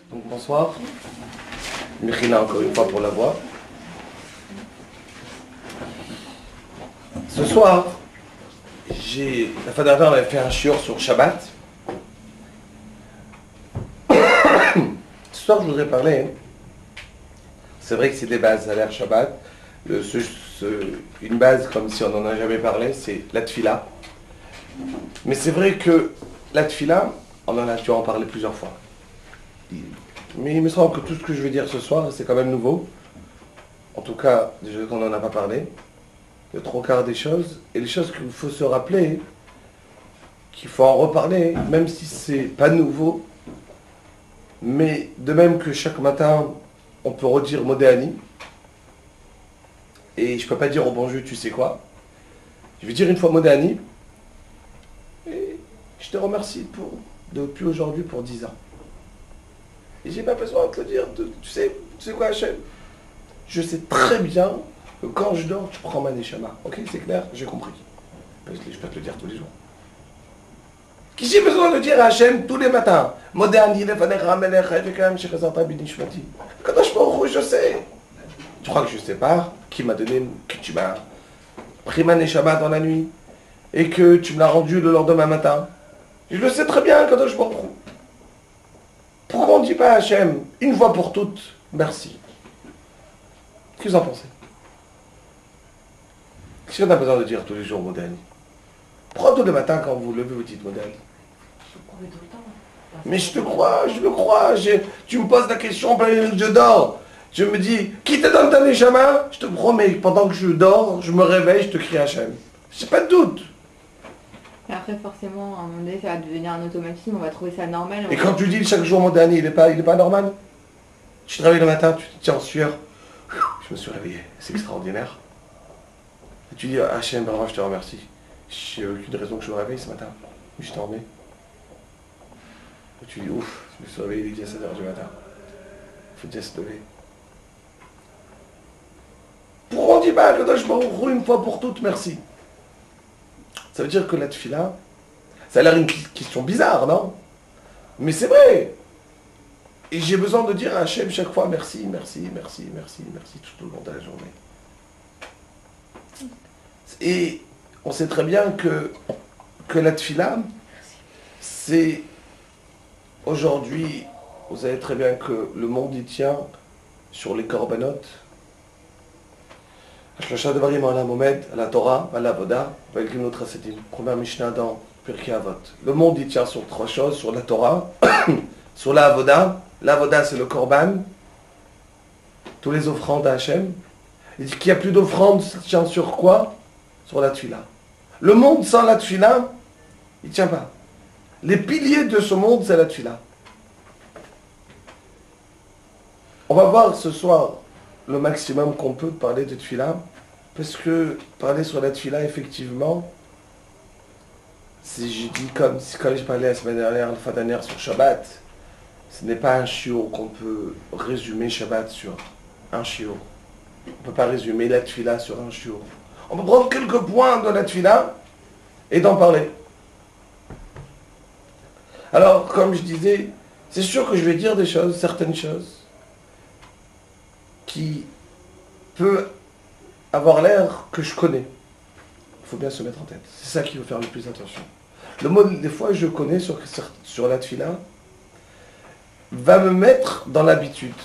Donc bonsoir. Mechila encore une fois pour la voix. Ce soir, la fois dernière on avait fait un shiur sur Shabbat. Ce soir je voudrais parler, c'est vrai que c'est des bases à l'ère Shabbat. Une base comme si on n'en a jamais parlé, c'est la tfila. Mais c'est vrai que la tfila, on en a dû en parler plusieurs fois. Mais il me semble que tout ce que je vais dire ce soir, c'est quand même nouveau. En tout cas, déjà qu'on n'en a pas parlé. Le trois quarts des choses. Et les choses qu'il faut se rappeler, qu'il faut en reparler, même si c'est pas nouveau. Mais de même que chaque matin, on peut redire Modéani. Et je peux pas dire au bon Dieu, tu sais quoi. Je vais dire une fois Modéani. Et je te remercie depuis aujourd'hui pour 10 ans. Et j'ai pas besoin de te le dire, tu sais quoi Hachem? Je sais très bien que quand je dors, tu prends ma neshama. Ok, c'est clair, j'ai compris. Je peux te le dire tous les jours. Qui j'ai besoin de dire à Hachem tous les matins? Modéani, lefanecha melech, efekam, shechazarta binishmati. Kadosh Baruch Hu, je sais. Tu crois que je sais pas qui m'a donné, que tu m'as pris ma neshama dans la nuit et que tu me l'as rendu le lendemain matin? Je le sais très bien, Kadosh Baruch Hu. Pourquoi on ne dit pas à Hachem, une fois pour toutes, merci? Qu'est-ce que vous en pensez? Qu'est-ce qu'on a besoin de dire tous les jours, Modéani? Pourquoi tous les matins, quand vous levez, vous dites Modéani? Mais je te crois, je le crois. Tu me poses la question, je dors. Je me dis, qui te donne ta neshama? Je te promets, pendant que je dors, je me réveille, je te crie Hachem. J'ai pas de doute. Et après, forcément, à un moment donné, ça va devenir un automatisme, on va trouver ça normal. Et quand tu dis chaque jour Modéani, il est pas normal? Tu te réveilles le matin, tu te tiens en sueur. Je me suis réveillé, c'est extraordinaire. Et tu dis, Hachem, moi je te remercie. J'ai aucune raison que je me réveille ce matin. Mais je t'en remets. Et tu dis, ouf, je me suis réveillé, il est déjà 7h du matin. Il faut déjà se lever. Pourquoi on dit pas que je me une fois pour toutes, merci? Ça veut dire que la tfila, ça a l'air une question bizarre, non? Mais c'est vrai. Et j'ai besoin de dire à Hachem chaque fois merci, merci, merci, merci, merci tout au long de la journée. Et on sait très bien que la tfila, c'est aujourd'hui, vous savez très bien que le monde y tient sur les korbanot. Shloshah devarim ala momed, à la Torah, à la Avoda, à l'Gimnot Chassidim. Première Mishnah dans Pirkei Avot. Le monde y tient sur trois choses, sur la Torah, sur la Avoda. La Avoda, c'est le korban, tous les offrandes à Hachem. Il dit qu'il n'y a plus d'offrandes, ça tient sur quoi? Sur la tfila. Le monde sans la tfila, il ne tient pas. Les piliers de ce monde, c'est la tfila. On va voir ce soir le maximum qu'on peut parler de tfila, parce que parler sur la tfila, effectivement, si je dis comme j'ai parlé la semaine dernière, la fois dernière sur Shabbat, ce n'est pas un shiur qu'on peut résumer Shabbat sur un shiur. On ne peut pas résumer la tfila sur un shiur. On peut prendre quelques points de la tfila et d'en parler. Alors, comme je disais, c'est sûr que je vais dire des choses, certaines choses, qui peut avoir l'air que je connais. Il faut bien se mettre en tête. C'est ça qu'il faut faire le plus attention. Le mot, des fois, je connais sur la tfila, va me mettre dans l'habitude.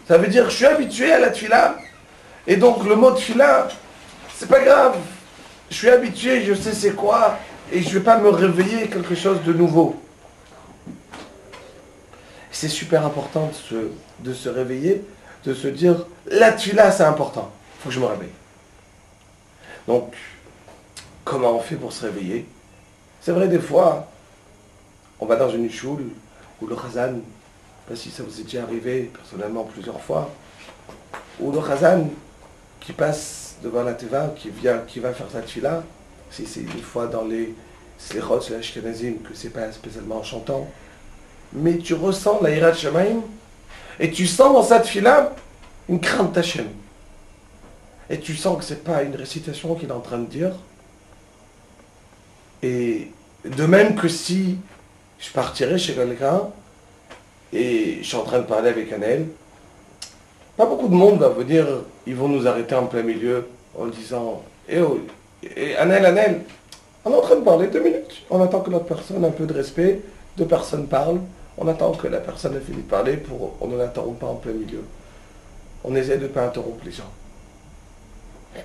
Ça veut dire que je suis habitué à la tfila, et donc le mot tfila, c'est pas grave. Je suis habitué, je sais c'est quoi, et je vais pas me réveiller quelque chose de nouveau. C'est super important de se réveiller, de se dire, la tfila c'est important, il faut que je me réveille. Donc, comment on fait pour se réveiller? C'est vrai, des fois, on va dans une choule, où le chazan, je ne sais pas si ça vous est déjà arrivé, personnellement plusieurs fois, où le chazan qui passe devant la teva, qui va faire sa tfila, si c'est une fois dans les slechot, les ashkenazim, que c'est pas spécialement en chantant, mais tu ressens la hirat shamaim, et tu sens dans sa tfila une crainte d'Hachem. Et tu sens que c'est pas une récitation qu'il est en train de dire. Et de même que si je partirais chez quelqu'un et je suis en train de parler avec Anaël. Pas beaucoup de monde va venir, ils vont nous arrêter en plein milieu en disant eh oh, Anaël, on est en train de parler 2 minutes. On attend que l'autre personne, un peu de respect, 2 personnes parlent. On attend que la personne ait fini de parler pour on ne l'interrompt pas en plein milieu. On essaie de ne pas interrompre les gens.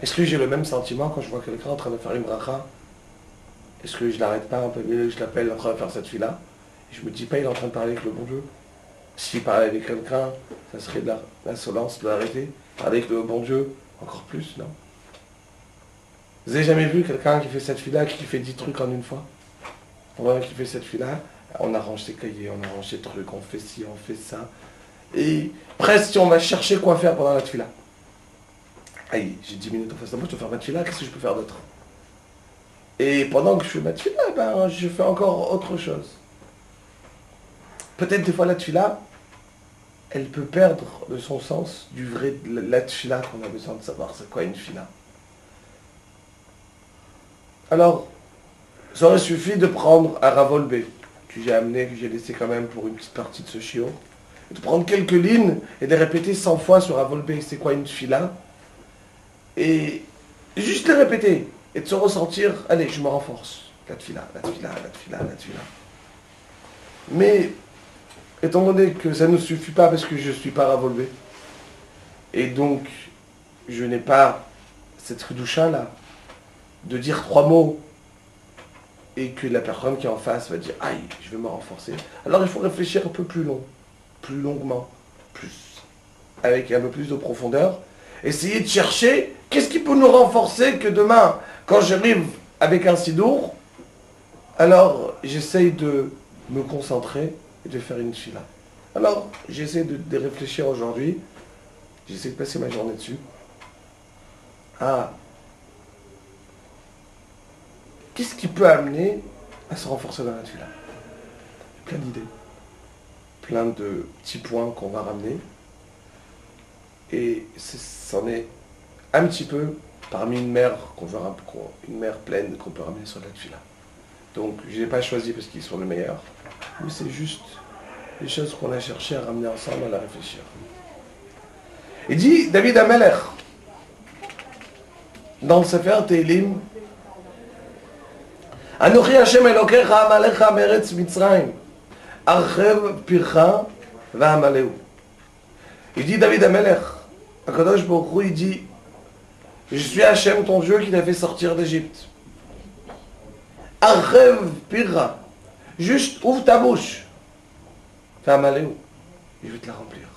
Est-ce que j'ai le même sentiment quand je vois quelqu'un en train de faire une bracha? Est-ce que je l'arrête pas en plein milieu, je l'appelle en train de faire cette fille-là? Et je me dis pas, il est en train de parler avec le bon Dieu. S'il parlait avec quelqu'un, ça serait de l'insolence de l'arrêter. Parler avec le bon Dieu, encore plus, non? Vous avez jamais vu quelqu'un qui fait cette fille-là, qui fait 10 trucs en une fois? On voit qui fait cette fille-là, on arrange ses cahiers, on arrange ses trucs, on fait ci, on fait ça. Et presque si on va chercher quoi faire pendant la fille-là. Aïe, j'ai 10 minutes en face de moi, je dois faire ma fille-là, qu'est-ce que je peux faire d'autre? Et pendant que je fais ma fille-là, ben, je fais encore autre chose. Peut-être des fois la tefila, elle peut perdre de son sens du vrai la tefila qu'on a besoin de savoir. C'est quoi une tefila? Alors, ça aurait suffi de prendre un ravolbé que j'ai amené, que j'ai laissé quand même pour une petite partie de ce chiot, et de prendre quelques lignes et de répéter 100 fois sur ravolbé c'est quoi une tefila, et juste les répéter et de se ressentir, allez, je me renforce. La tefila, la tefila, la tefila, la tefila. Mais étant donné que ça ne suffit pas parce que je ne suis pas ravolvé, et donc je n'ai pas cette doucha là, de dire 3 mots, et que la personne qui est en face va dire « Aïe, je vais me renforcer ». Alors il faut réfléchir un peu plus long, plus longuement, plus, avec un peu plus de profondeur. Essayer de chercher qu'est-ce qui peut nous renforcer que demain, quand j'arrive avec un sidour, alors j'essaye de me concentrer et de faire une fila. Alors j'essaie de réfléchir aujourd'hui, j'essaie de passer ma journée dessus. Qu'est-ce qui peut amener à se renforcer dans la fila? Plein d'idées, plein de petits points qu'on va ramener. Et c'en est un petit peu parmi une mer une mer pleine qu'on peut ramener sur la fila. Donc je ne l'ai pas choisi parce qu'ils sont les meilleurs, mais c'est juste les choses qu'on a cherché à ramener ensemble, à la réfléchir. Il dit David Amelech, dans le Sefer Tehillim, Anochi Hashem Elokecha Amalecha Meretz Mitzrayim, Archev Pircha Va'amaleu. Il dit David Amelech, Akadosh Baruch Hu, il dit je suis Hashem ton Dieu qui t'a fait sortir d'Égypte. Archev Pircha, juste ouvre ta bouche. Va'amaleu, je vais te la remplir.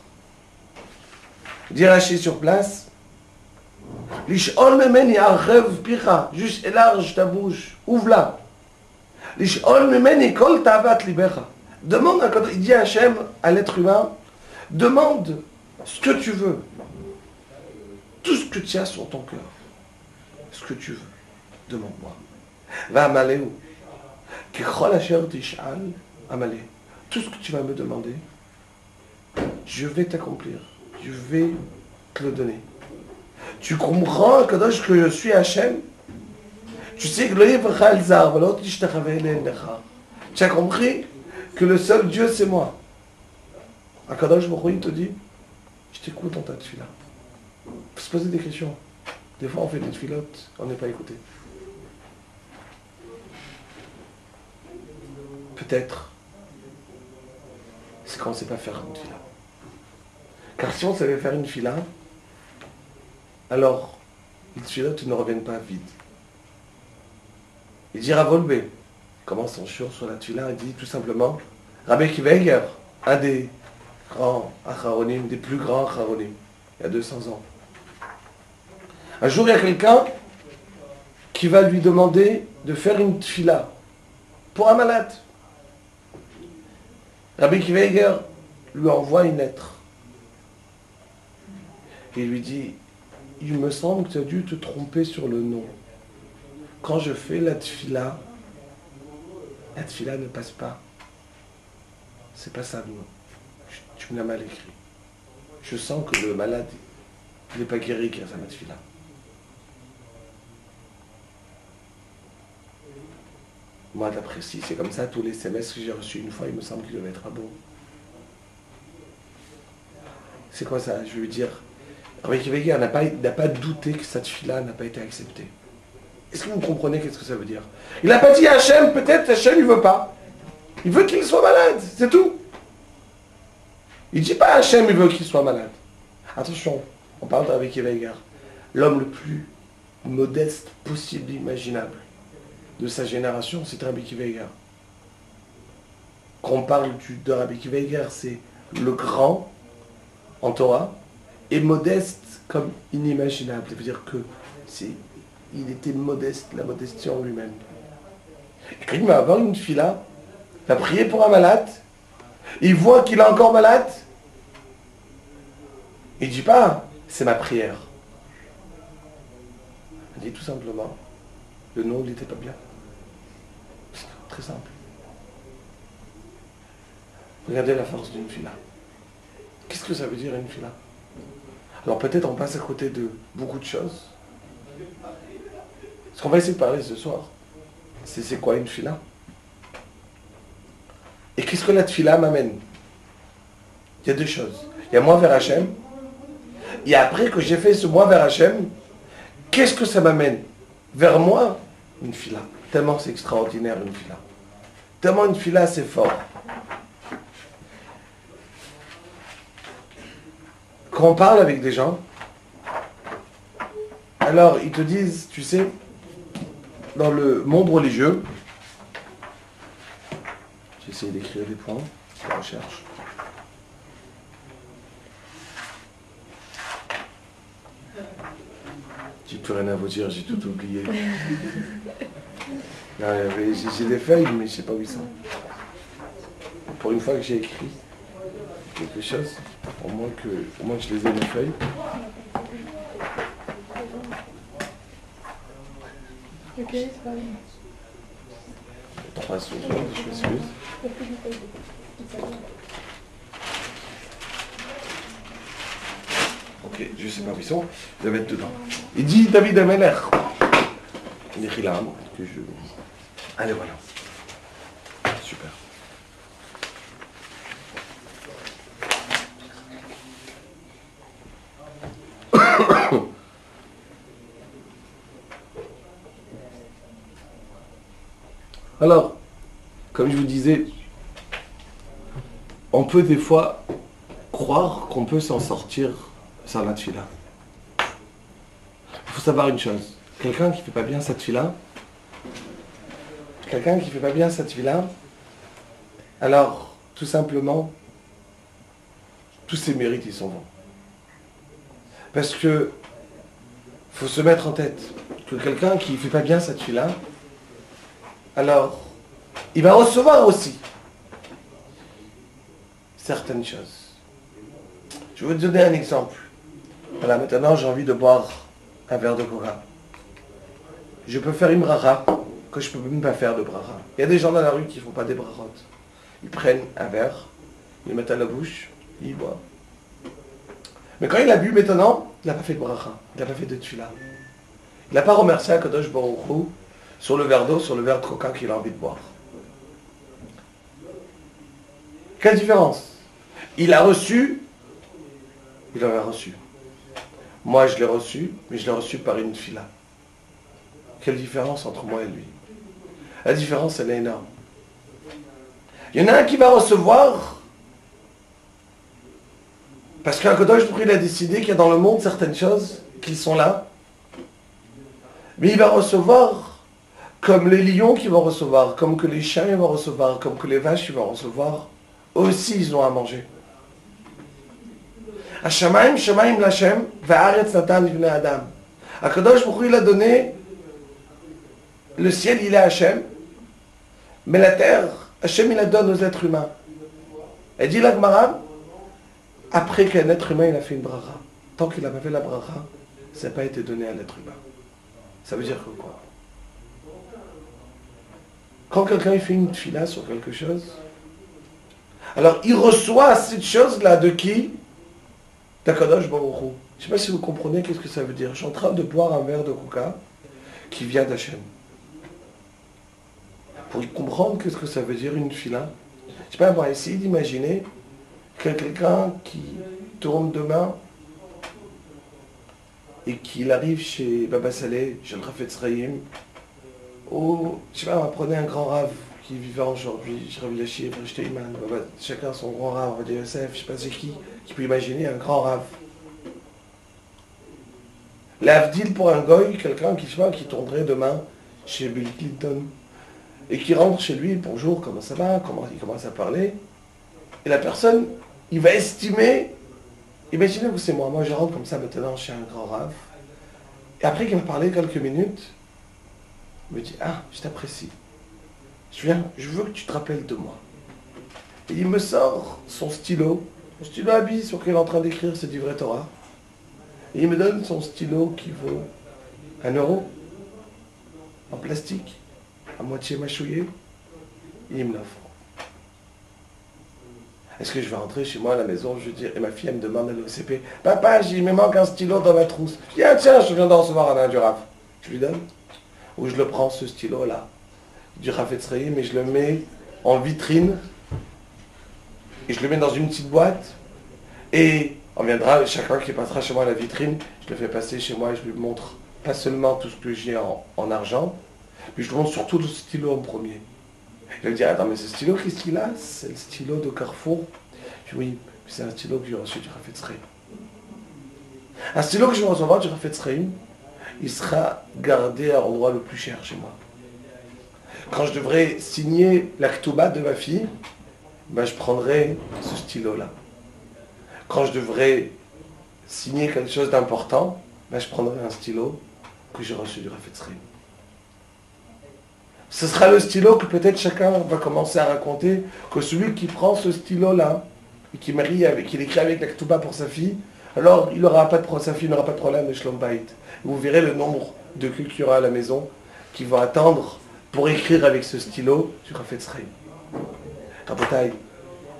Il dit Rashi sur place, Lish'ol memeni archev pircha, juste élarge ta bouche, ouvre-la. Lish'ol memeni kol ta'avat libecha. Demande, il dit à Hachem, à l'être humain, demande ce que tu veux. Tout ce que tu as sur ton cœur. Ce que tu veux. Demande-moi. Va amaleu. Kechol asher tish'al amaleu. Tout ce que tu vas me demander, je vais t'accomplir. Je vais te le donner. Tu comprends, Kadosh, que je suis Hachem? Tu sais que tu as compris que le seul Dieu, c'est moi. Kadosh Baruch Hu te dit, je t'écoute dans ta tefila. Il faut se poser des questions. Des fois, on fait des tefilotes, on n'est pas écouté. Peut-être, c'est qu'on ne sait pas faire une tefila. Car si on savait faire une fila, alors les tfilotes ne reviennent pas vides. Il dit Ravolbe, il commence son shiur sur la tfila, il dit tout simplement Rabbi Akiva Eiger, un des grands acharonim, des plus grands acharonim, il y a 200 ans. Un jour, il y a quelqu'un qui va lui demander de faire une tfila pour un malade. Rabbi Akiva Eiger lui envoie une lettre. Et il lui dit, il me semble que tu as dû te tromper sur le nom. Quand je fais la tfila ne passe pas. C'est pas ça le nom. Tu me l'as mal écrit. Je sens que le malade, il n'est pas guéri grâce à ma tfila. Moi, d'après si c'est comme ça, tous les SMS que j'ai reçus une fois, il me semble qu'il devait être à bon. C'est quoi ça? Je veux dire, Rabbi Akiva Eiger n'a pas douté que cette fille-là n'a pas été acceptée. Est-ce que vous comprenez qu'est-ce que ça veut dire? Il n'a pas dit à Hachem, peut-être Hachem il veut pas. Il veut qu'il soit malade, c'est tout. Il ne dit pas à Hachem il veut qu'il soit malade. Attention, on parle de Rabbi Akiva Eiger, l'homme le plus modeste possible, imaginable de sa génération, c'est Rabbi Akiva Eiger. Quand on parle de Rabbi Akiva Eiger, c'est le grand en Torah et modeste comme inimaginable. Ça veut dire que il était modeste, la modestie en lui-même. Et quand il va avoir une fille là, il va prier pour un malade, il voit qu'il est encore malade, il ne dit pas c'est ma prière. Il dit tout simplement le nom il n'était pas bien. C'est très simple. Regardez la force d'une fille là. Qu'est-ce que ça veut dire une fille là? Alors peut-être on passe à côté de beaucoup de choses. Ce qu'on va essayer de parler ce soir, c'est quoi une fila? Et qu'est-ce que la fila m'amène? Il y a deux choses. Il y a moi vers Hachem. Et après que j'ai fait ce moi vers Hachem, qu'est-ce que ça m'amène? Vers moi, une fila. Tellement c'est extraordinaire une fila. Tellement une fila c'est fort. Quand on parle avec des gens, alors ils te disent, tu sais, dans le monde religieux, j'ai essayé d'écrire des points, je recherche. J'ai plus rien à vous dire, j'ai tout oublié. J'ai des feuilles, mais je ne sais pas où ils sont. Pour une fois que j'ai écrit quelque chose, au moins que je les ai mes feuilles. Ok, c'est pas grave. 3 secondes, je m'excuse. Ok, je sais pas où ils sont, je vais mettre dedans. Il dit David Ameler. Il écrit là, que je... Allez, voilà. Super. Alors, comme je vous disais, on peut des fois croire qu'on peut s'en sortir sans la tefila. Il faut savoir une chose, quelqu'un qui ne fait pas bien sa tefila, alors tout simplement, tous ses mérites ils sont bons. Parce que faut se mettre en tête que quelqu'un qui ne fait pas bien sa tefila, alors, il va recevoir aussi certaines choses. Je vais vous donner un exemple. Voilà, maintenant j'ai envie de boire un verre de coca. Je peux faire une bracha que je ne peux même pas faire de bracha. Il y a des gens dans la rue qui ne font pas des brachot. Ils prennent un verre, ils le mettent à la bouche, ils boivent. Mais quand il a bu maintenant, il n'a pas fait de bracha, il n'a pas fait de tefila. Il n'a pas remercié Akadosh Baruch Hu sur le verre d'eau, sur le verre de coca qu'il a envie de boire. Quelle différence? Il a reçu, il en a reçu. Moi je l'ai reçu, mais je l'ai reçu par une fila. Quelle différence entre moi et lui? La différence elle est énorme. Il y en a un qui va recevoir, parce qu'un Kadosh Baruch Hu, il a décidé qu'il y a dans le monde certaines choses qui sont là, mais il va recevoir comme les lions qui vont recevoir, comme que les chiens vont recevoir, comme que les vaches vont recevoir, aussi ils ont à manger. Hashamaim, Shamaim Lashem, Va'aretz Natan Livnei Adam. Akadosh Baruch Hu, il a donné, le ciel il est Hachem, mais la terre, Hachem il la donne aux êtres humains. Elle dit la Gemara, après qu'un être humain il a fait une bracha, tant qu'il n'a pas fait la bracha, ça n'a pas été donné à l'être humain. Ça veut dire que quoi? Quand quelqu'un fait une tefila sur quelque chose, alors il reçoit cette chose-là de qui? D'Akadosh Baruch Hu. Je ne sais pas si vous comprenez qu'est-ce que ça veut dire. Je suis en train de boire un verre de coca qui vient d'Hachem. Pour comprendre qu'est-ce que ça veut dire une tefila, je ne sais pas, on va essayer d'imaginer quelqu'un qui tourne demain et qu'il arrive chez Baba Saleh, chez le Rafetz Chaim, ou, je sais pas, prenez un grand rave qui est vivant aujourd'hui, Rav Elachi, Rav Steinman, chacun son grand rave, Rav Yosef, je sais pas c'est qui peut imaginer un grand rave. L'avdil pour un goy, quelqu'un qui, je sais pas, qui tournerait demain chez Bill Clinton, et qui rentre chez lui, bonjour, comment ça va, il commence à parler, et la personne, il va estimer, imaginez-vous c'est moi je rentre comme ça maintenant chez un grand rave, et après qu'il m'a parlé quelques minutes, il me dit, ah, je t'apprécie, je veux que tu te rappelles de moi. Et il me sort son stylo à billes sur lequel il est en train d'écrire, c'est du vrai Torah, et il me donne son stylo qui vaut 1 euro, en plastique, à moitié mâchouillé, et il me l'offre. Est-ce que je vais rentrer chez moi à la maison, je veux dire, et ma fille elle me demande à l'OCP, papa, il me manque un stylo dans ma trousse. Je dis, ah tiens, je viens de recevoir un du Rav. Je lui donne. Ou je le prends, ce stylo-là, du Rafetz Chaim, et je le mets en vitrine, et je le mets dans une petite boîte, et on viendra, chacun qui passera chez moi à la vitrine, je le fais passer chez moi et je lui montre pas seulement tout ce que j'ai en argent, mais je lui montre surtout le stylo en premier. Il va me dire, attends, mais ce stylo, qu'est-ce qu'il a? C'est le stylo de Carrefour. Je dis, oui, c'est un stylo que j'ai reçu du Rafetz Chaim. Un stylo que je vais recevoir du Rafetz Chaim, il sera gardé à l'endroit le plus cher chez moi. Quand je devrais signer la Ktouba de ma fille, ben je prendrai ce stylo-là. Quand je devrais signer quelque chose d'important, ben je prendrai un stylo que j'ai reçu du Rafetz Chaim. Ce sera le stylo que peut-être chacun va commencer à raconter, que celui qui prend ce stylo-là, et qui écrit avec la Ktouba pour sa fille, alors sa fille n'aura pas de problème de Shlom Bayit. Vous verrez le nombre de queues qu'il y aura à la maison qui vont attendre pour écrire avec ce stylo du Rafetz Chaim. Rabotai,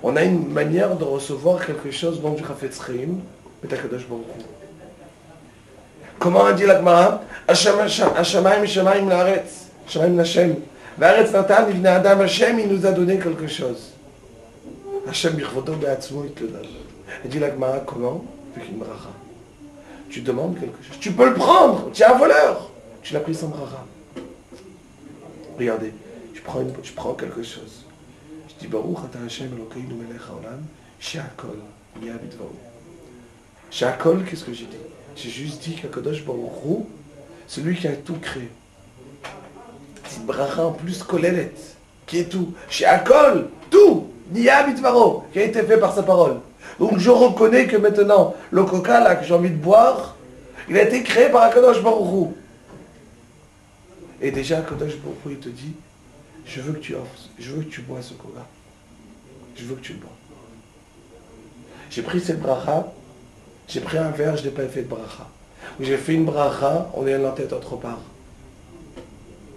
on a une manière de recevoir quelque chose dans du Rafetz Chaim, mais Kadosh Baruch Hu. Comment a dit la Gemara? Hashamayim shamayim la'aretz. Hashamayim l'Hashem. Va'aretz natan livnei adam. Hashem, il nous a donné quelque chose. Hashem bichvoto be'atzmo, il te le donne. Il dit la Gemara, comment? Avec une bracha. Tu demandes quelque chose. Tu peux le prendre. Tu es un voleur. Tu l'as pris sans bracha. Regardez, je prends quelque chose. Je dis, Baruch ata Hashem Elokeinu melech haolam, she'akol niya bidvaro. She'akol, qu'est-ce que j'ai dit? J'ai juste dit qu'Akadosh Baruch Hu, celui qui a tout créé. C'est une bracha en plus kolelet, qui est tout. She'akol, tout, niya bidvaro, qui a été fait par sa parole. Donc je reconnais que maintenant, le coca là que j'ai envie de boire, il a été créé par Akadosh Baruch Hu. Et déjà, Akadosh Baruch Hu, il te dit, je veux que tu bois ce coca. Je veux que tu le bois. J'ai pris cette bracha, j'ai pris un verre, je n'ai pas fait de bracha. Ou j'ai fait une bracha, on est en tête autre part.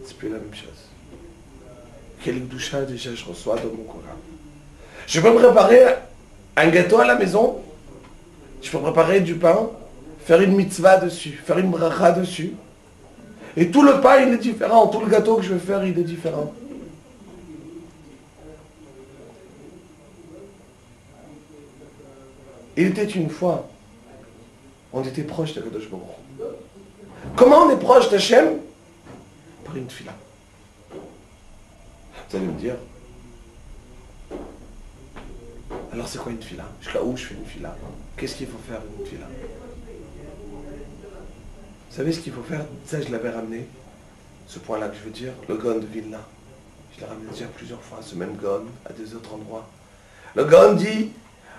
C'est plus la même chose. Quelle doucha déjà je reçois dans mon coca. Je peux préparer un gâteau à la maison, je peux préparer du pain, faire une mitzvah dessus, faire une bracha dessus. Et tout le pain, il est différent. Tout le gâteau que je vais faire, il est différent. Il était une fois, on était proche de Kadosh Baruch Hu. Comment on est proche d'Hachem? Par une tefila. Vous allez me dire, alors c'est quoi une tefila? Jusqu'à où je fais une tefila? Qu'est-ce qu'il faut faire une tefila? Vous savez ce qu'il faut faire? Ça, je l'avais ramené, ce point-là que je veux dire, le Gaon de Vilna. Je l'ai ramené déjà plusieurs fois, ce même Gaon, à des autres endroits. Le Gaon dit,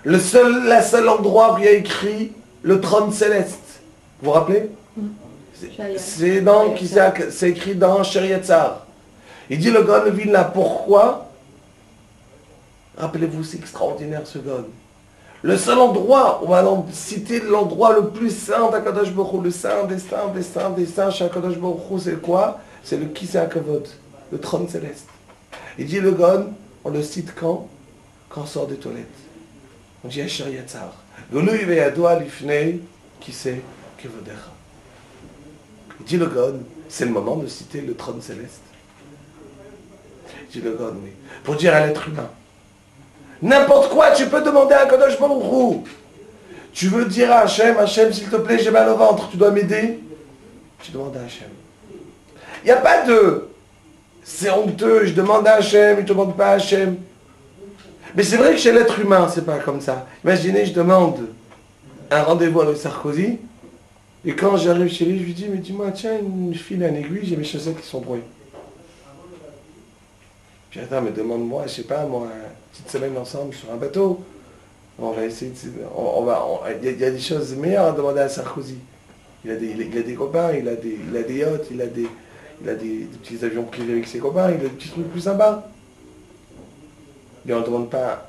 le seul endroit où il y a écrit le trône céleste. Vous vous rappelez? C'est écrit dans Sheriatzar. Il dit le Gaon de Vilna, pourquoi? Rappelez-vous, c'est extraordinaire ce Gaon. Le seul endroit, on va citer l'endroit le plus saint d'Akadosh Baruch Hu, le saint des saints, des saints, des saints chez Akadosh Baruch Hu, c'est quoi? C'est le Kisei HaKavod, le trône céleste. Il dit le Gaon, on le cite quand? Quand on sort des toilettes. On dit Asher Yatzar. Golui ve'yadoa lifnei Kisei Kavodecha. Il dit le Gaon, c'est le moment de citer le trône céleste. Il dit le Gaon, oui. Pour dire à l'être humain, N'importe quoi, tu peux demander à Kadosh Baruch Hu. Tu veux dire à Hachem, Hachem, s'il te plaît, j'ai mal au ventre, tu dois m'aider. Tu demandes à Hachem. Il n'y a pas de... C'est honteux, je demande à Hachem, je ne demande pas à Hachem. Mais c'est vrai que chez l'être humain, c'est pas comme ça. Imaginez, je demande un rendez-vous avec Sarkozy, et quand j'arrive chez lui, je lui dis, mais dis-moi, tiens, une file à une aiguille, j'ai mes chaussettes qui sont brouillées. Puis attends, mais demande-moi, je sais pas, moi, une petite semaine ensemble sur un bateau. On va essayer de... Il y a des choses meilleures à demander à Sarkozy. Il a des copains, il a des yachts, il a des petits avions privés avec ses copains, il a des petits trucs plus sympas. Mais on ne demande pas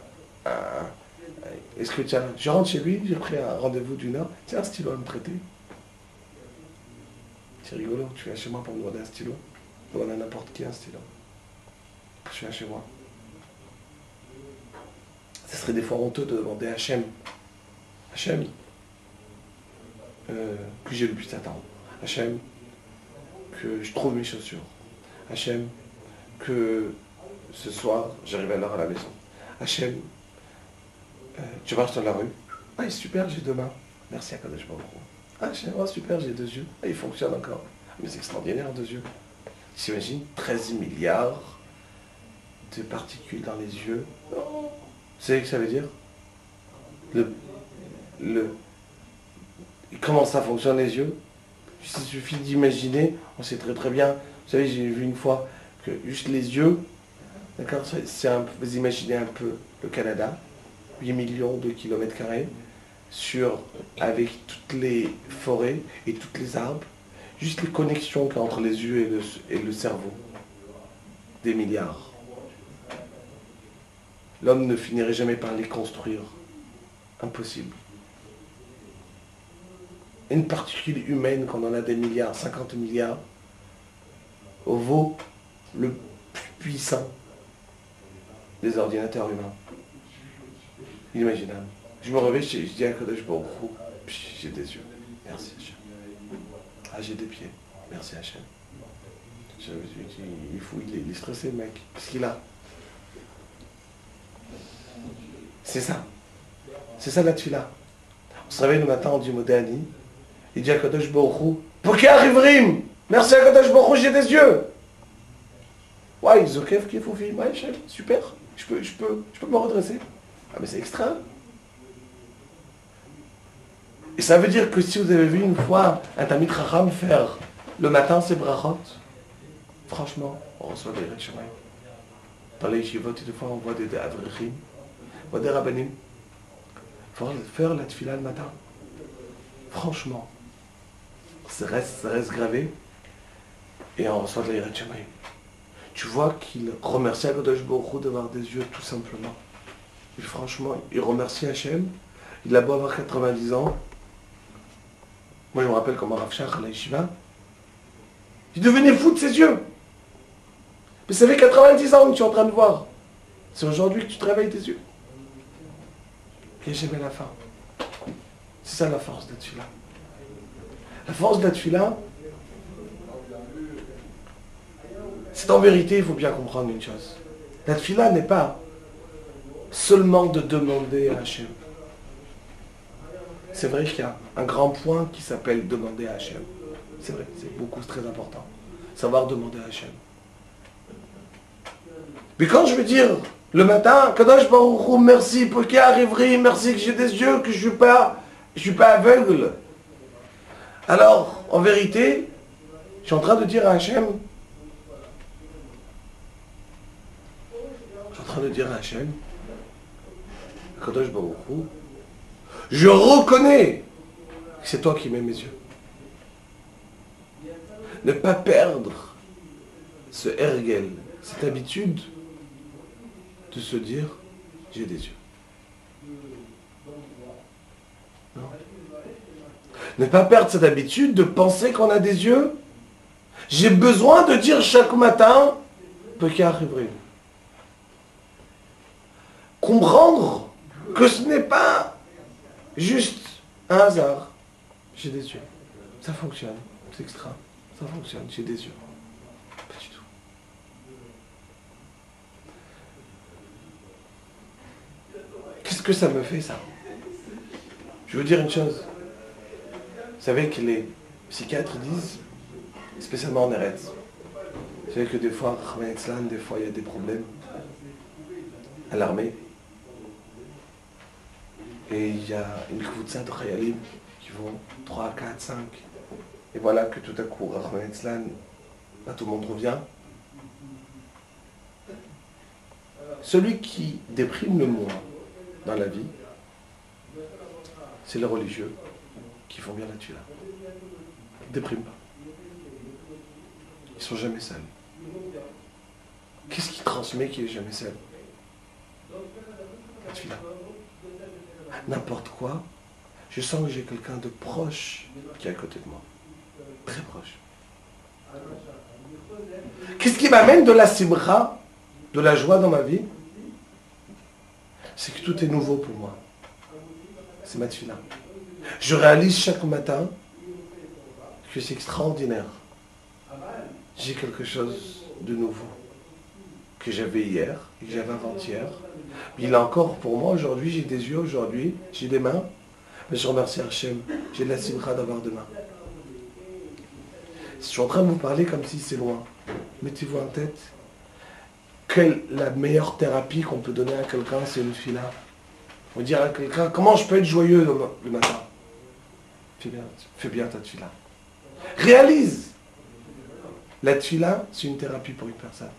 est-ce que tiens, je rentre chez lui, j'ai pris un rendez-vous d'une heure, tiens un stylo à me prêter. C'est rigolo, tu viens chez moi pour me demander un stylo. Demande à n'importe qui un stylo. Je viens chez moi. Ça serait des fois honteux de demander à Hachem. Hachem, que j'ai depuis 7 ans. Hachem, que je trouve mes chaussures. Hachem, que ce soir, j'arrive à l'heure à la maison. Hachem, tu marches dans la rue. Ah, super, j'ai 2 mains. Merci à Kadosh Baruch Hu. Ah, Hachem, oh, super, j'ai 2 yeux. Ah, ils fonctionnent encore. Mais c'est extraordinaire, 2 yeux. T'imagines 13 milliards de particules dans les yeux. Oh. Vous savez ce que ça veut dire? Comment ça fonctionne les yeux? Il suffit d'imaginer, on sait très très bien. Vous savez, j'ai vu une fois que juste les yeux, d'accord, vous imaginez un peu le Canada, 8 millions de kilomètres carrés, avec toutes les forêts et toutes les arbres, juste les connexions qu'il y a entre les yeux et le cerveau. Des milliards. L'homme ne finirait jamais par les construire. Impossible. Une particule humaine, quand on en a des milliards, 50 milliards, vaut le plus puissant des ordinateurs humains. Inimaginable. Je me réveille, je dis à Kadosh Baruch Hu, j'ai des yeux. Merci Hachem. Ah, j'ai des pieds. Merci Hachem. Il est stressé le mec. Qu'est-ce qu'il a? C'est ça. C'est ça la tefila. On se réveille le matin, on dit Modéani. Il dit à Kadosh Baruch Hu, Poker Ivrim, merci à Kadosh Baruch Hu, j'ai des yeux. Ouais, Zokev Kefoufi, super. Je peux me redresser. Ah mais c'est extra. Et ça veut dire que si vous avez vu une fois un Tamid Chacham faire le matin ses brachot, franchement, on reçoit des Rechamaï. Dans les yeshivot, des fois on voit des avrechim, on voit des rabbanim. Il faut faire la tefila le matin. Franchement, ça reste gravé et on reçoit de la Rechamaï. Tu vois qu'il remercie Akadosh Baruch Hu d'avoir des yeux tout simplement. Et franchement, il remercie Hachem. Il a beau avoir 90 ans. Moi, je me rappelle comment Rav Shach à la yeshiva, il devenait fou de ses yeux. Mais ça fait 90 ans que tu es en train de voir. C'est aujourd'hui que tu te réveilles tes yeux. Et j'aimais la fin. C'est ça la force de la tefila. La force de la tefila, c'est en vérité, il faut bien comprendre une chose. La tefila n'est pas seulement de demander à Hachem. C'est vrai qu'il y a un grand point qui s'appelle demander à Hachem. C'est vrai, c'est très important. Savoir demander à Hachem. Mais quand je veux dire le matin, Kadosh Baruch Hu, merci pour qu'il arriverait, merci que j'ai des yeux, que je suis pas aveugle. Alors, en vérité, je suis en train de dire à Hachem, Kadosh Baruch Hu, je reconnais que c'est toi qui mets mes yeux. Ne pas perdre ce ergel, cette habitude de se dire j'ai des yeux. Non. Ne pas perdre cette habitude de penser qu'on a des yeux. J'ai besoin de dire chaque matin Pekar Ivrim. Comprendre que ce n'est pas juste un hasard. J'ai des yeux. Ça fonctionne. C'est extra. Ça fonctionne. J'ai des yeux. Pas du tout. Qu'est-ce que ça me fait, ça? Je veux dire une chose. Vous savez que les psychiatres disent, spécialement en Eretz, vous savez que des fois, des fois, il y a des problèmes à l'armée. Et il y a une kvoutsa de Khayalim qui vont 3, 4, 5. Et voilà que tout à coup, là, tout le monde revient. Celui qui déprime le moins dans la vie, c'est les religieux qui font bien la tuila. Ils ne dépriment pas. Ils ne sont jamais seuls. Qu'est-ce qui transmet qui n'est jamais seul? La tuila. N'importe quoi, je sens que j'ai quelqu'un de proche qui est à côté de moi. Très proche. Qu'est-ce qui m'amène de la simra, de la joie dans ma vie? C'est que tout est nouveau pour moi. C'est ma tefila. Je réalise chaque matin que c'est extraordinaire. J'ai quelque chose de nouveau que j'avais hier et que j'avais avant-hier. Il a encore pour moi aujourd'hui, j'ai des yeux aujourd'hui, j'ai des mains, mais je remercie Hachem, j'ai de la simra d'avoir deux mains. Je suis en train de vous parler comme si c'est loin. Mettez-vous en tête, la meilleure thérapie qu'on peut donner à quelqu'un, c'est une fila. On dire à quelqu'un, comment je peux être joyeux le matin? Fais bien ta tefila. Réalise. La tefila, c'est une thérapie pour une personne.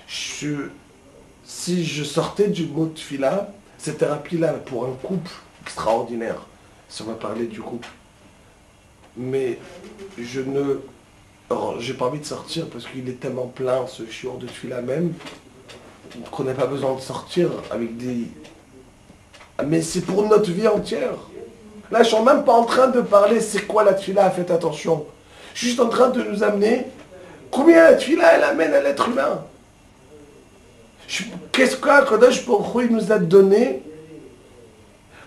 Si je sortais du mot tefila, cette thérapie-là, pour un couple extraordinaire, si on va parler du couple, mais j'ai pas envie de sortir parce qu'il est tellement plein, ce shiur de tefila même, qu'on n'a pas besoin de sortir avec des... Mais c'est pour notre vie entière. Là, je suis même pas en train de parler c'est quoi la tefila, faites attention. Je suis juste en train de nous amener combien la tefila elle amène à l'être humain. Qu'est-ce qu'Akadosh Baruch Hu il nous a donné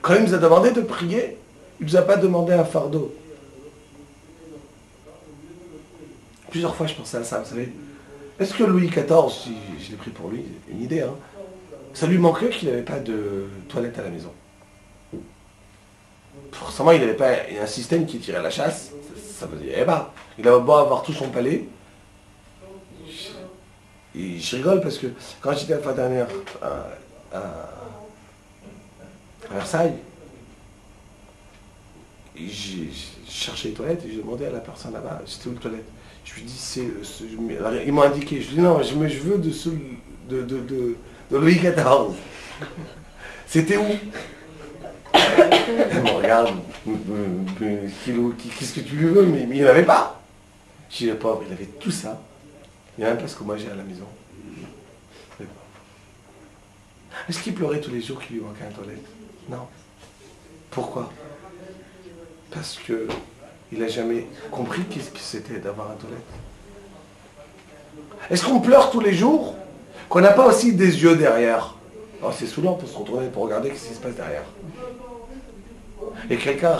quand il nous a demandé de prier? Il ne nous a pas demandé un fardeau. Plusieurs fois je pensais à ça, vous savez. Est-ce que Louis XIV, si je l'ai pris pour lui, une idée, hein, ça lui manquait qu'il n'avait pas de toilette à la maison? Forcément, il n'avait pas un système qui tirait la chasse, ça ne veut dire pas. Il avait beau avoir tout son palais. Et je rigole parce que quand j'étais la fois dernière à Versailles, j'ai cherché les toilettes et j'ai demandé à la personne là-bas, c'était où les toilettes? Je lui dis, ils m'ont indiqué, je lui dis non, je veux de ceux de Louis XIV. C'était où? Elle me regarde, qu'est-ce que tu lui veux? Mais il n'avait pas. Je dis, le pauvre, il avait tout ça. Il n'y a même pas ce que moi j'ai à la maison. Est-ce qu'il pleurait tous les jours qu'il lui manquait un toilette? Non. Pourquoi? Parce qu'il n'a jamais compris qu'est-ce que c'était d'avoir un toilette. Est-ce qu'on pleure tous les jours qu'on n'a pas aussi des yeux derrière? Alors c'est saoulant pour se retourner pour regarder ce qui se passe derrière. Et quelqu'un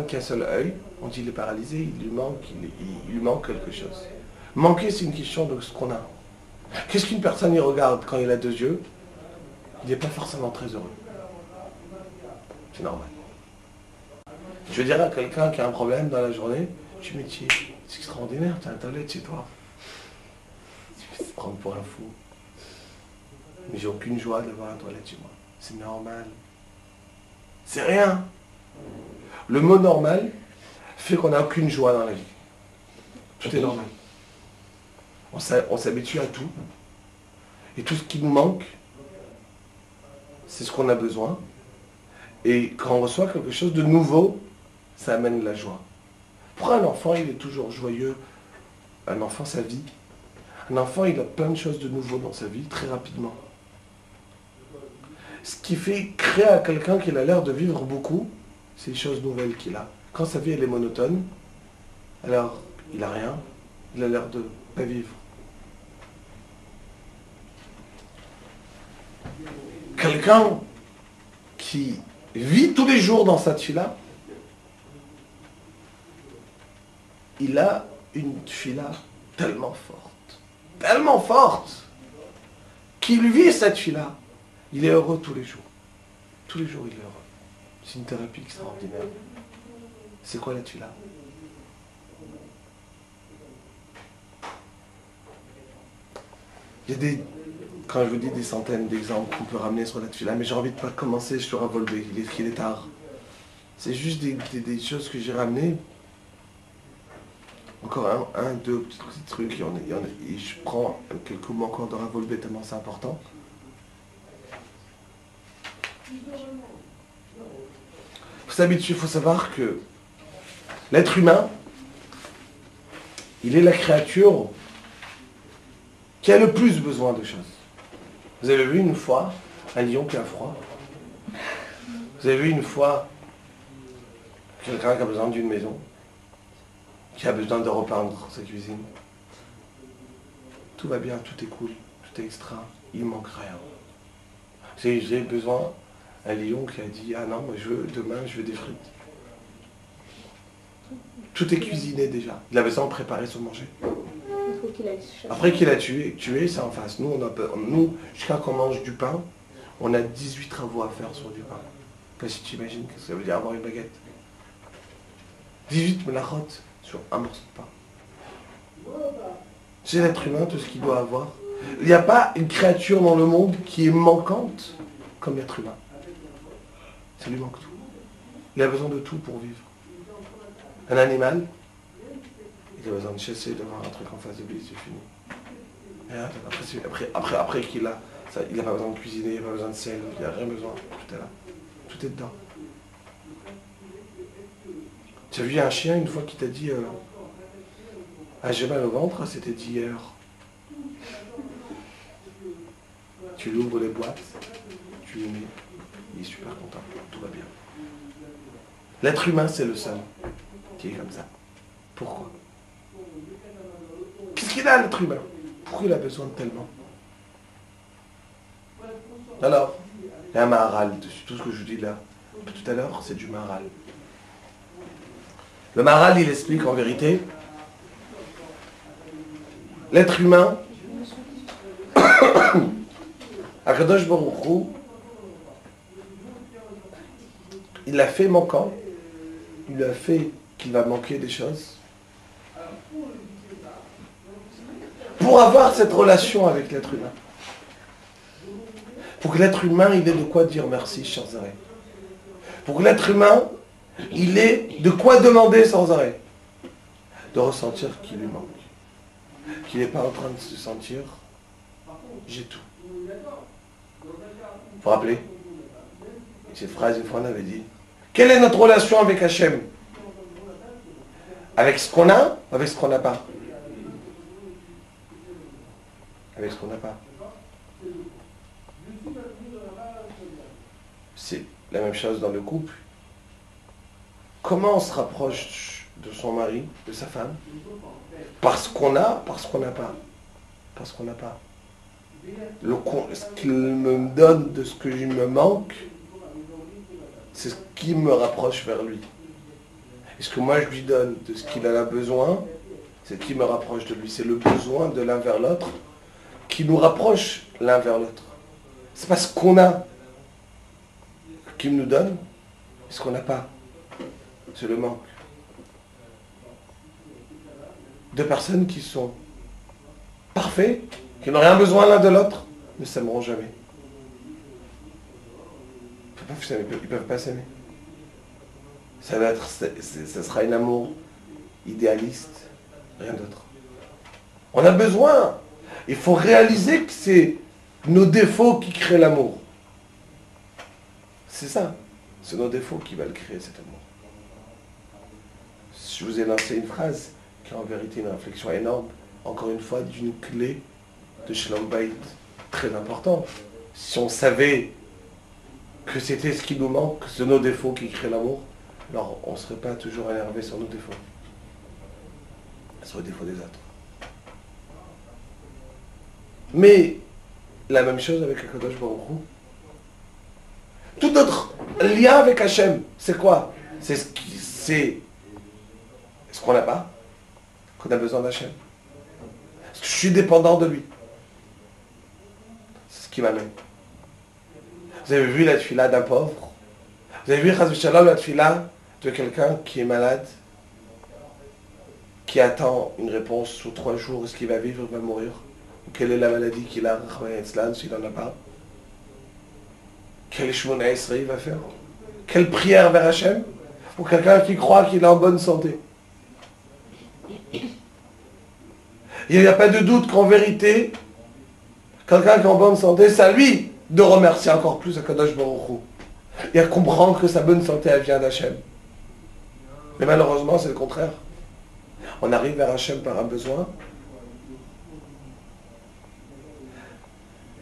qui a un seul œil, on dit il est paralysé, il lui manque quelque chose. Manquer, c'est une question de ce qu'on a. Qu'est-ce qu'une personne y regarde quand il a deux yeux? Il n'est pas forcément très heureux. C'est normal. Je dirais à quelqu'un qui a un problème dans la journée, tu me dis, c'est extraordinaire, tu as un toilette chez toi. Tu vas te prendre pour un fou. Mais j'ai aucune joie d'avoir un toilette chez moi. C'est normal. C'est rien. Le mot normal fait qu'on n'a aucune joie dans la vie. Tout est normal. On s'habitue à tout. Et tout ce qui nous manque, c'est ce qu'on a besoin. Et quand on reçoit quelque chose de nouveau, ça amène la joie. Pour un enfant, il est toujours joyeux. Un enfant, sa vie. Un enfant, il a plein de choses de nouveau dans sa vie, très rapidement. Ce qui fait créer à quelqu'un qui a l'air de vivre beaucoup, c'est les choses nouvelles qu'il a. Quand sa vie elle est monotone, alors il n'a rien, il a l'air de ne pas vivre. Quelqu'un qui vit tous les jours dans cette tefila, il a une tefila tellement forte, qu'il vit cette tefila. Il est heureux tous les jours. Tous les jours, il est heureux. C'est une thérapie extraordinaire. C'est quoi la tfila? Il y a des, quand je vous dis des centaines d'exemples qu'on peut ramener sur la tfila, mais j'ai envie de ne pas commencer sur un volvé, il est tard. C'est juste des choses que j'ai ramenées. Encore deux petits trucs, et je prends quelques mots encore de Ravolvé tellement c'est important. Il faut savoir que l'être humain, il est la créature qui a le plus besoin de choses. Vous avez vu une fois un lion qui a froid? Vous avez vu une fois quelqu'un qui a besoin d'une maison? Qui a besoin de repeindre sa cuisine? Tout va bien, tout est cool, tout est extra, il manque rien. J'ai besoin d'un lion qui a dit, ah non, moi demain je veux des frites. Tout est cuisiné déjà. Il a besoin de préparer son manger. Après qu'il a tué, c'est en face. Nous, jusqu'à qu'on mange du pain, on a 18 travaux à faire sur du pain. Je sais pas si tu imagines ce que ça veut dire avoir une baguette. 18 melachot sur un morceau de pain. C'est l'être humain, tout ce qu'il doit avoir. Il n'y a pas une créature dans le monde qui est manquante comme l'être humain. Ça lui manque tout. Il a besoin de tout pour vivre. Un animal, il a besoin de chasser, d'avoir un truc en face de lui, c'est fini. Après qu'il a, ça, il n'a pas besoin de cuisiner, il n'a pas besoin de sel, il n'a rien besoin. Tout est là. Tout est dedans. Tu as vu un chien une fois qui t'a dit ah, j'ai mal au ventre, c'était d'hier. Tu lui ouvres les boîtes, tu lui mets, il est super content, tout va bien. L'être humain, c'est le seul qui est comme ça. Pourquoi? Qu'est-ce qu'il a, l'être humain? Pourquoi il a besoin de tellement? Alors, il y a un Maharal dessus. Tout ce que je vous dis là, tout à l'heure, c'est du Maharal. Le Maharal, il explique en vérité, l'être humain, Akadosh Baruch Hu, il l'a fait manquant, il lui a fait qu'il va manquer des choses, pour avoir cette relation avec l'être humain. Pour que l'être humain, il ait de quoi dire merci sans arrêt. Pour que l'être humain, il ait de quoi demander sans arrêt. De ressentir qu'il lui manque. Qu'il n'est pas en train de se sentir, j'ai tout. Vous vous rappelez? Cette phrase, une fois, on avait dit, quelle est notre relation avec Hachem? Avec ce qu'on a ou avec ce qu'on n'a pas? Avec ce qu'on n'a pas. C'est la même chose dans le couple. Comment on se rapproche de son mari, de sa femme? Parce qu'on a, parce qu'on n'a pas. Parce qu'on n'a pas. Ce qu'il me donne de ce que je me manque, c'est ce qui me rapproche vers lui. Et ce que moi je lui donne de ce qu'il en a besoin, c'est ce qui me rapproche de lui. C'est le besoin de l'un vers l'autre qui nous rapproche l'un vers l'autre. C'est pas ce qu'on a qu'il nous donne, c'est ce qu'on n'a pas. C'est le manque. Deux personnes qui sont parfaits, qui n'ont rien besoin l'un de l'autre, ne s'aimeront jamais. Ils ne peuvent pas s'aimer. Ça sera un amour idéaliste, rien d'autre. On a besoin. Il faut réaliser que c'est nos défauts qui créent l'amour. C'est ça. C'est nos défauts qui veulent créer cet amour. Je vous ai lancé une phrase qui est en vérité une réflexion énorme, encore une fois, d'une clé de Shalom Bayit très importante. Si on savait que c'était ce qui nous manque, que c'est nos défauts qui créent l'amour, alors on ne serait pas toujours énervé sur nos défauts, sur les défauts des autres. Mais la même chose avec Akadosh Baruch Hu. Tout notre lien avec Hachem, c'est quoi? C'est ce qu'on n'a pas, qu'on a besoin d'Hachem. Parce que je suis dépendant de lui. C'est ce qui m'amène. Vous avez vu la tefila d'un pauvre? Vous avez vu, chas v'shalom, la tefila de quelqu'un qui est malade, qui attend une réponse sous 3 jours, est-ce qu'il va vivre ou va mourir? Quelle est la maladie qu'il a, s'il n'en a pas? Quel Shemona Esrei il va faire? Quelle prière vers Hachem? Pour quelqu'un qui croit qu'il est en bonne santé. Il n'y a pas de doute qu'en vérité, quelqu'un qui est en bonne santé, c'est à lui de remercier encore plus Akadosh Baruch Hu. Et à comprendre que sa bonne santé, elle vient d'Hachem. Mais malheureusement, c'est le contraire. On arrive vers Hachem par un besoin.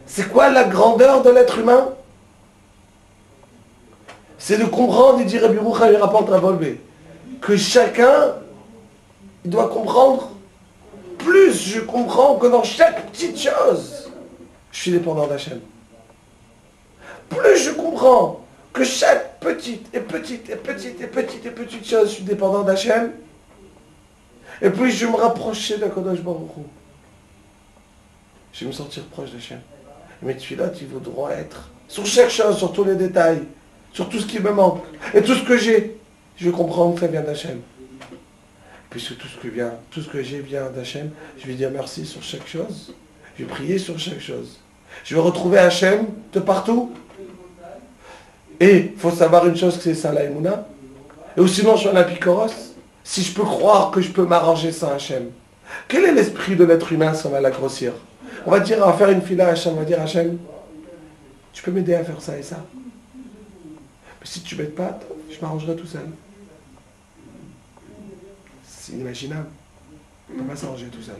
C'est quoi la grandeur de l'être humain? C'est de comprendre, il dit Rabbi Yerucham, il rapporte à Volvé, que chacun, il doit comprendre, plus je comprends que dans chaque petite chose, je suis dépendant d'Hachem. Plus je comprends que chaque petite chose, je suis dépendant d'Hachem, et plus je vais me rapprocher d'Akadosh Baruch Hu. Je vais me sentir proche d'Hachem. Mes tfilotes, ils voudront être sur chaque chose, sur tous les détails, sur tout ce qui me manque, et tout ce que j'ai, je vais comprendre que ça vient d'Hachem. Puisque tout ce que j'ai vient d'Hachem, je vais dire merci sur chaque chose, je vais prier sur chaque chose. Je vais retrouver Hachem de partout. Et il faut savoir une chose, que c'est ça la Emouna. Et ou sinon je suis un apikoros, si je peux croire que je peux m'arranger sans Hachem. Quel est l'esprit de l'être humain si on va l'agrossir? On va dire, on va faire une fila à Hachem, on va dire Hachem, tu peux m'aider à faire ça et ça. Mais si tu m'aides pas, je m'arrangerai tout seul. C'est inimaginable. On ne peut pas s'arranger tout seul.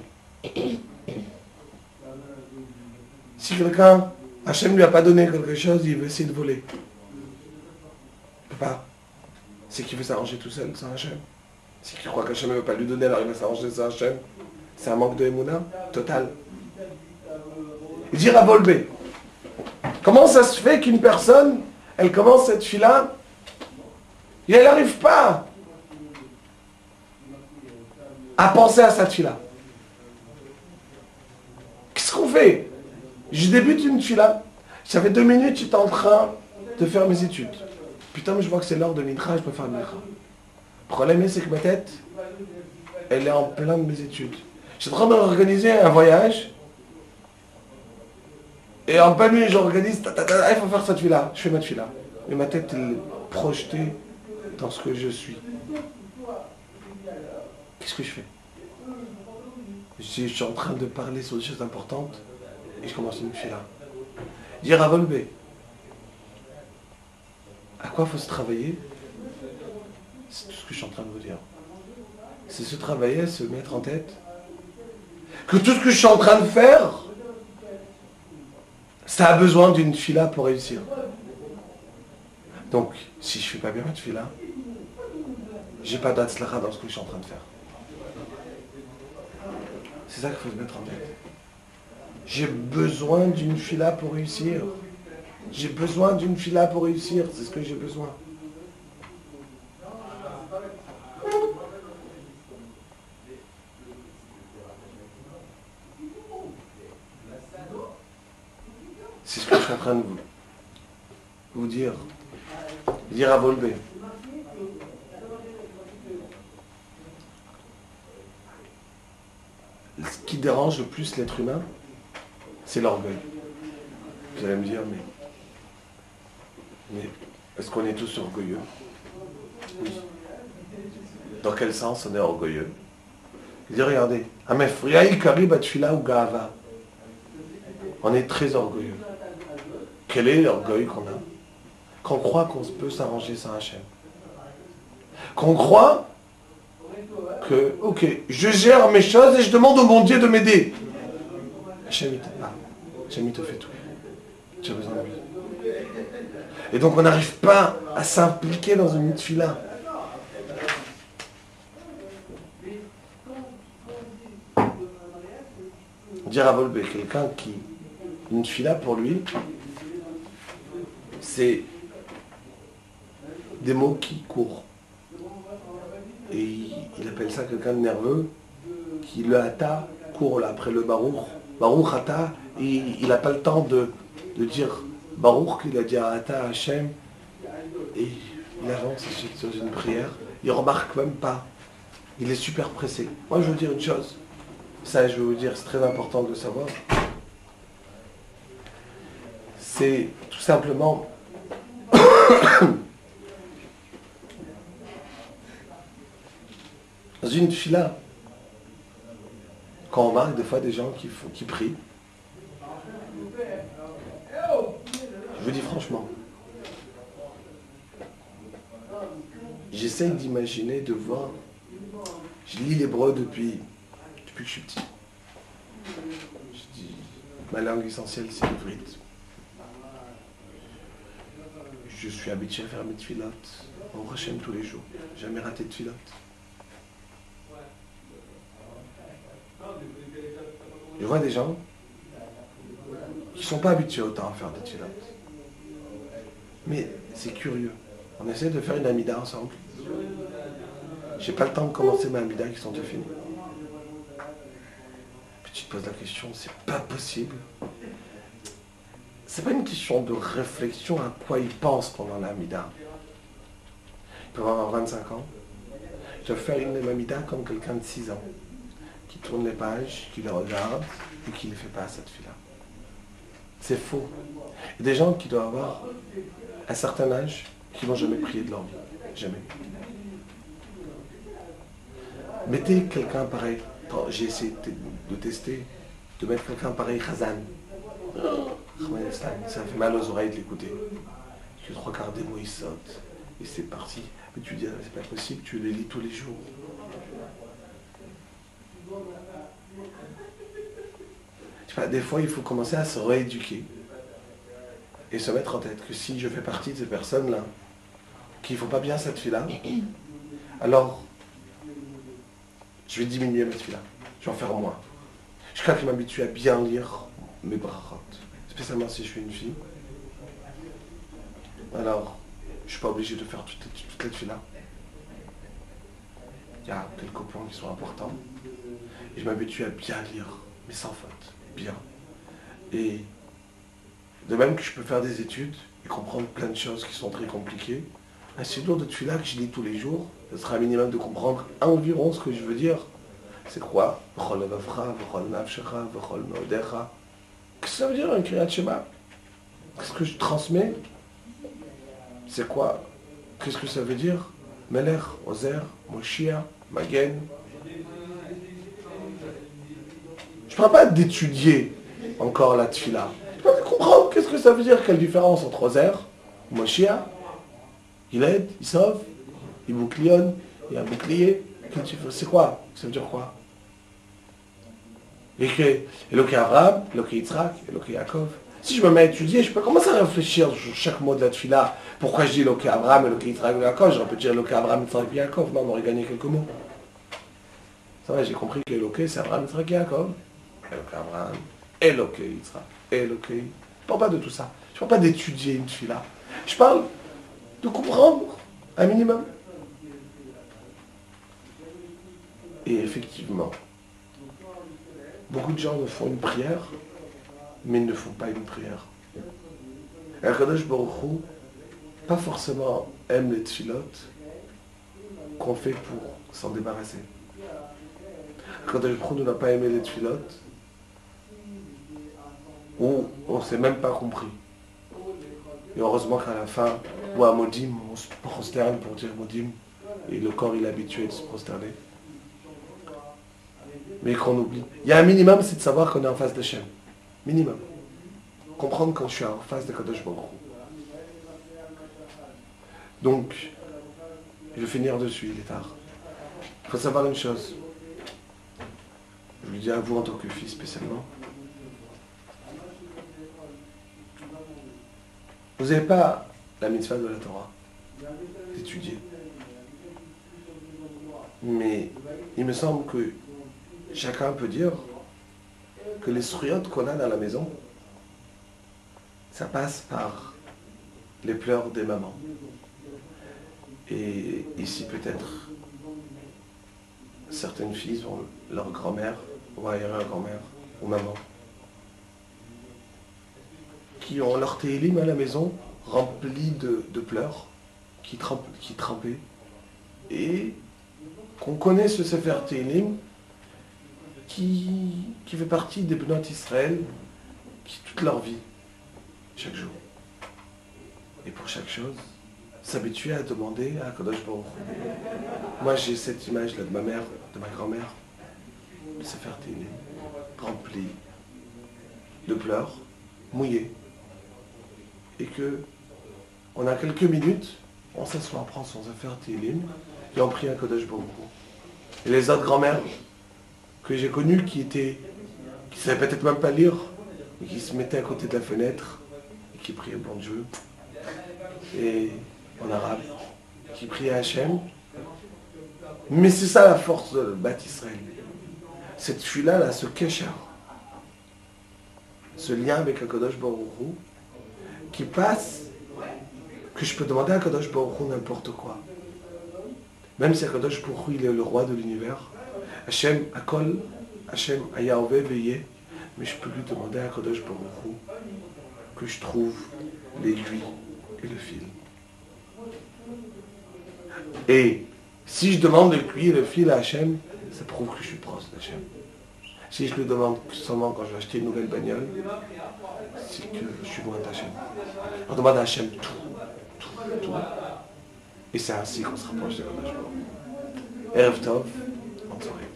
Si quelqu'un, Hachem ne lui a pas donné quelque chose, il veut essayer de voler. Il ne peut pas. C'est qu'il veut s'arranger tout seul sans Hachem. C'est qu'il croit qu'Hachem ne veut pas lui donner, alors il va s'arranger sans Hachem. C'est un manque de Emouna total. Il dit à Volbé, comment ça se fait qu'une personne, elle commence cette fila et elle n'arrive pas à penser à cette fila? Qu'est-ce qu'on fait? Je débute une fila, ça fait 2 minutes, j'étais en train de faire mes études. Putain, je vois que c'est l'heure de Mincha, je peux faire Mincha. Le problème, c'est que ma tête, elle est en plein de mes études. Je suis en train d'organiser un voyage. Et en pleine nuit, j'organise, il faut faire cette fila. Je fais ma fila. Et ma tête est projetée dans ce que je suis. Qu'est-ce que je fais? Je suis en train de parler sur des choses importantes et je commence une fila. Dire à Volbé, à quoi il faut se travailler? C'est tout ce que je suis en train de vous dire. C'est se travailler, se mettre en tête que tout ce que je suis en train de faire, ça a besoin d'une fila pour réussir. Donc, si je ne fais pas bien ma fila, j'ai pas d'atzlacha dans ce que je suis en train de faire. C'est ça qu'il faut se mettre en tête. J'ai besoin d'une fila pour réussir. J'ai besoin d'une fila pour réussir, c'est ce que j'ai besoin. C'est ce que je suis en train de vous dire. Dire à Volbé. Ce qui dérange le plus l'être humain, c'est l'orgueil. Vous allez me dire, mais est-ce qu'on est tous orgueilleux? Oui. Dans quel sens on est orgueilleux? Il dit, regardez, on est très orgueilleux. Quel est l'orgueil qu'on a? Qu'on croit qu'on peut s'arranger sans Hachem. Qu'on croit que, ok, je gère mes choses et je demande au bon Dieu de m'aider. Hachem, il t'aide pas. Hachem, il te fait tout. Tu as besoin de lui. Et donc, on n'arrive pas à s'impliquer dans une tefila. Dire à Volbé, quelqu'un qui... Une tefila pour lui, c'est des mots qui courent. Et il appelle ça quelqu'un de nerveux, qui le hata court là, après le baruch. Baruch hata, il n'a pas le temps de dire Baruch, il a dit à Ata Hachem, et il avance sur une prière, il remarque même pas. Il est super pressé. Moi, je veux dire une chose. Ça, je veux vous dire, c'est très important de le savoir. C'est tout simplement dans une fila, quand on remarque des fois des gens qui prient, je vous dis franchement, j'essaye d'imaginer, de voir. Je lis l'hébreu depuis que je suis petit. Je dis, ma langue essentielle, c'est l'ivrite. Je suis habitué à faire mes tfilotes au Hachem tous les jours. Jamais raté de tfilote. Je vois des gens qui ne sont pas habitués autant à faire des tfilotes. Mais c'est curieux. On essaie de faire une amida ensemble. J'ai pas le temps de commencer ma amida qui sont déjà finis. Puis tu te poses la question, c'est pas possible. C'est pas une question de réflexion à quoi ils pensent pendant l'amida. Ils peuvent avoir 25 ans. Ils doivent faire une amida comme quelqu'un de 6 ans, qui tourne les pages, qui les regarde et qui ne les fait pas à cette fille-là. C'est faux. Il y a des gens qui doivent avoir un certain âge qui ne vont jamais prier de leur vie. Jamais. Mettez quelqu'un pareil. J'ai essayé de tester, de mettre quelqu'un pareil, Khazan. Ça fait mal aux oreilles de l'écouter. Les 3/4 des mots ils sautent. Et c'est parti. Mais tu dis, c'est pas possible, tu les lis tous les jours. Je sais pas, des fois il faut commencer à se rééduquer. Et se mettre en tête que si je fais partie de ces personnes-là, qui ne font pas bien cette fille-là, alors je vais diminuer ma fille-là. Je vais en faire moins. Je crois que je m'habitue à bien lire mes brachot. Spécialement si je suis une fille. Alors, je ne suis pas obligé de faire toute cette fille-là. Il y a quelques points qui sont importants. Et je m'habitue à bien lire, mais sans faute. Bien. Et de même que je peux faire des études et comprendre plein de choses qui sont très compliquées, un sidour de tefila que je lis tous les jours, ce sera un minimum de comprendre environ ce que je veux dire. C'est quoi? Qu'est-ce que ça veut dire un Kriyat Shema? Qu'est-ce que je transmets? C'est quoi? Qu'est-ce que ça veut dire? Melech, Ozer, Moshiach, Magen. Je ne parle pas d'étudier encore la tefila. Je parle de comprendre qu'est-ce que ça veut dire, quelle différence entre Ozer, Moshiach, il aide, il sauve, il bouclionne, il y a un bouclier. C'est quoi? Ça veut dire quoi? Eloké Abraham, Eloké Yitzhak, Eloké Yaakov. Si je me mets à étudier, je peux commencer à réfléchir sur chaque mot de la tefila. Pourquoi je dis Eloké Abraham, Eloké Yitzhak, Eloké Yaakov? J'aurais pu dire Eloké Abraham, Yitzhak, Yaakov. Non, on aurait gagné quelques mots. Ça va, j'ai compris que Eloké, c'est Abraham, Yitzhak, Yaakov. Eloké Abraham, Eloké Yitzhak, Eloké. Je ne parle pas de tout ça. Je ne parle pas d'étudier une tefila. Je parle de comprendre un minimum. Et effectivement, beaucoup de gens me font une prière, mais ils ne font pas une prière. Et Akadosh Baruch Hu, pas forcément aime les tfilotes qu'on fait pour s'en débarrasser. Akadosh Baruch Hu n'a pas aimé les tfilotes où on ne s'est même pas compris. Et heureusement qu'à la fin, ou à Modim, on se prosterne pour dire Modim, et le corps il est habitué de se prosterner. Mais qu'on oublie. Il y a un minimum, c'est de savoir qu'on est en face d'Hachem. Minimum. Comprendre quand je suis en face de Kadosh Baruch Hu. Donc, je vais finir dessus, il est tard. Il faut savoir une chose. Je le dis à vous en tant que fils spécialement. Vous n'avez pas la mitzvah de la Torah d'étudier. Mais il me semble que chacun peut dire que les sriotes qu'on a dans la maison, ça passe par les pleurs des mamans. Et ici peut-être, certaines filles ont leur grand-mère, ou arrière-grand-mère, ou maman, qui ont leur télim à la maison, rempli de pleurs, qui trempaient, et qu'on connaît ce Sefer Télim, qui fait partie des Bnot Israël, qui toute leur vie, chaque jour. Et pour chaque chose, s'habituer à demander à Kadosh Baruch Hu. Moi j'ai cette image-là de ma mère, de ma grand-mère, le Sefer Télim, rempli de pleurs, mouillés. Et que on a quelques minutes, on s'assoit, on prend son Sefer Télim, et on prie à Kadosh Baruch Hu. Et les autres grand-mères que j'ai connues qui ne savaient peut-être même pas lire, mais qui se mettaient à côté de la fenêtre, et qui priaient bon Dieu, et en arabe, qui priaient à Hachem. Mais c'est ça la force de Bat Israël. Cette fila-là, ce kesher, ce lien avec Kadosh Baruch Hu, qui passe, que je peux demander à Kadosh Baruch Hu n'importe quoi. Même si Kadosh Baruch Hu, il est le roi de l'univers, Hachem Akol, Hachem Ayahove Veye, mais je peux lui demander à Kadosh Baruch Hu que je trouve l'aiguille et le fil. Et si je demande l'aiguille et le fil à Hachem, ça prouve que je suis proche d'Hachem. Si je le demande seulement quand je vais acheter une nouvelle bagnole, c'est que je suis loin d'Hachem. On demande à Hachem tout. Et c'est ainsi qu'on se rapproche de Kadosh Baruch Hu. Erev Tov, bonne soirée.